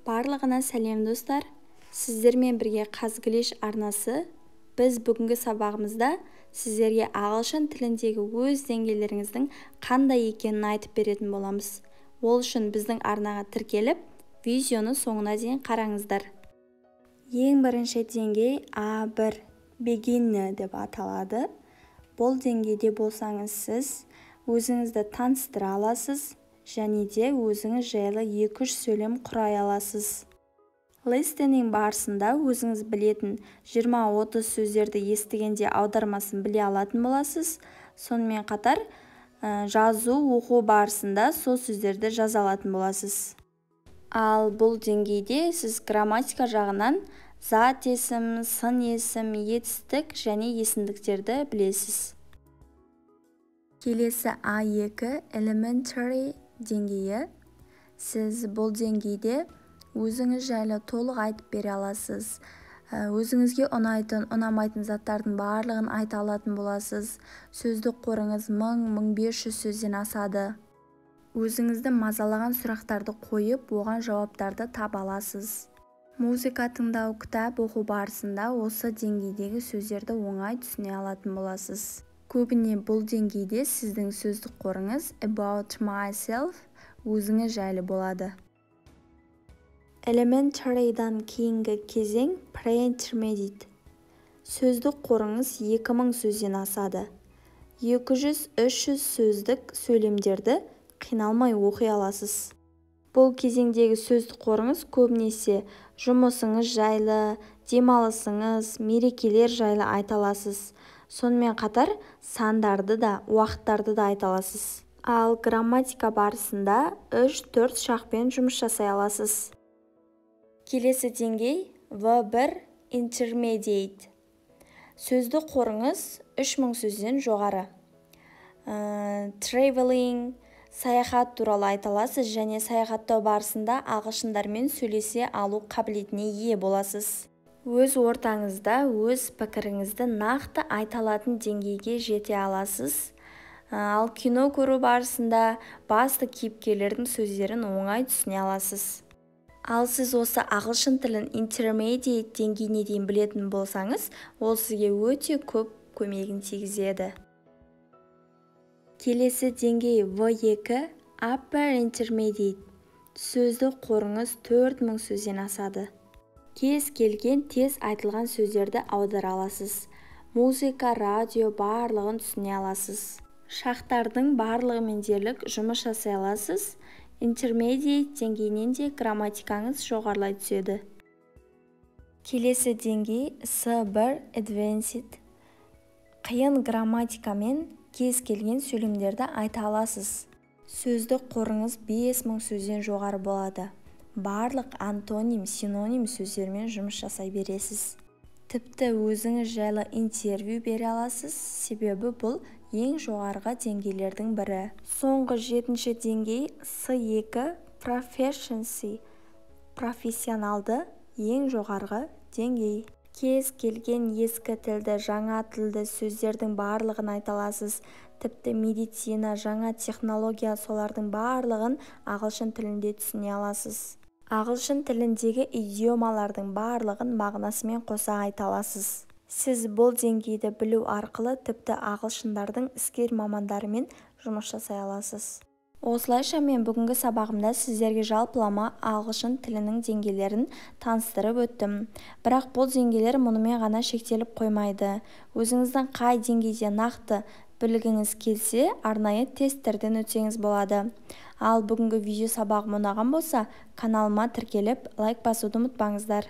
Барлығына сәлем достар. Сіздермен бірге Қазгілеш арнасы. Біз бүгінгі сабағымызда сіздерге ағылшын тіліндегі өз деңгейлеріңіздің қандай екенін айтып беретін боламыз. Ол үшін біздің арнаға тіркеліп, видеоны соңына дейін қараңыздар. Ең бірінші деңгей A1 beginner деп аталады. Бұл деңгейде болсаңыз сіз өзіңізді таныстыра аласыз және де өзіңіз жайлы 2-3 сөйлем құрай аласыз. Listening барысында өзіңіз білетін 20-30 сөздерді естігенде аудармасын біле алатын боласыз. Сонымен қатар жазу, оқу барысында сол сөздерді жаза алатын боласыз. Ал бұл деңгейде сіз грамматика жағынан зат есім, сын есім, етістік және есімдіктерді білесіз. Келесі A2 elementary деңгейі. Сіз бұл деңгейде өзіңіз жайлы толық айтып бере аласыз. Өзіңізге ұнайтын, ұнамайтын заттардың барлығын айта алатын боласыз. Сөздік қорыңыз 1000-1500 сөзден асады. Өзіңізді мазалаған сұрақтарды қойып, оған жауаптарды таба аласыз. Музыка тыңдау, кітап оқу барысында осы деңгейдегі сөздерді оңай түсіне алатын боласыз. Көбіне бұл деңгейде сіздің сөздік қорыңыз about myself, өзіңіз жайлы болады. Elementary'дан кейінгі кезең pre-intermediate. Сөздік қорыңыз 2000 сөзден асады. 200-300 сөздік сөйлемдерді қиналмай оқи аласыз. Бұл кезеңдегі сөздік қорыңыз көбінесе жұмысыңыз жайлы, демалысыңыз, мерекелер жайлы айта аласыз. Сонымен қатар сандарды да, уақыттарды да айта аласыз. Ал грамматика барысында 3-4 шақпен жұмыс жасай аласыз. Келесі деңгей V1 intermediate. Сөздік қорыңыз 3000 сөзден жоғары. Traveling, саяхат туралы айта аласыз және саяхаттау барысында ағылшындармен сөйлесе алу қабілетіне ие боласыз. Өз ортаңызда өз пікіріңізді нақты айта алатын деңгейге жете аласыз. Ал кино көру барысында басты кейіпкерлердің сөздерін оңай түсіне аласыз. Ал сіз осы ағылшын тілін intermediate деңгейіне дейін білетін болсаңыз, ол сізге өте көп көмегін тигізеді. Келесі деңгей V2 upper intermediate. Сөздік қорыңыз 4000 сөзден асады. Кез келген тез айтылған сөздерді аудара аласыз. Музыка, радио барлығын түсіне аласыз. Шақтардың барлығымен дерлік жұмыс жасай аласыз. Intermediate деңгейінен де грамматикаңыз жоғарылай түседі. Келесі деңгей C1 advanced. Қиын грамматикамен кез келген сөйлемдерді айта аласыз. Сөздік қорыңыз 5000 сөзден жоғары болады. Барлық антоним, синоним сөздермен жұмыс жасай бересіз. Тіпті өзіңіз жайлы интервью бере аласыз, себебі бұл ең жоғарғы деңгейлердің бірі. Соңғы 7-ші деңгей C2 proficiency. Профессионалды ең жоғарғы деңгей. Кез келген ескі тілді, жаңа тілді сөздердің барлығын айта аласыз. Тіпті медицина, жаңа технология солардың барлығын ағылшын тілінде түсіне аласыз. Ағылшын тіліндегі идиомалардың барлығын мағынасымен қоса айта аласыз. Сіз бұл деңгейді білу арқылы тіпті ағылшындардың іскер мамандарымен жұмыс жасай аласыз. Осылайша мен бүгінгі сабағымда сіздерге жалпылама ағылшын тілінің деңгейлерін таныстырып өттім. Бірақ бұл деңгейлер мұнымен ғана шектеліп қоймайды. Өзіңіздің қай деңгейде нақты білгіңіз келсе, арнайы тесттерден өтсеңіз болады. Ал бүгінгі видео сабағым ұнаған болса, каналыма тіркеліп, лайк басуды ұмытпаңыздар.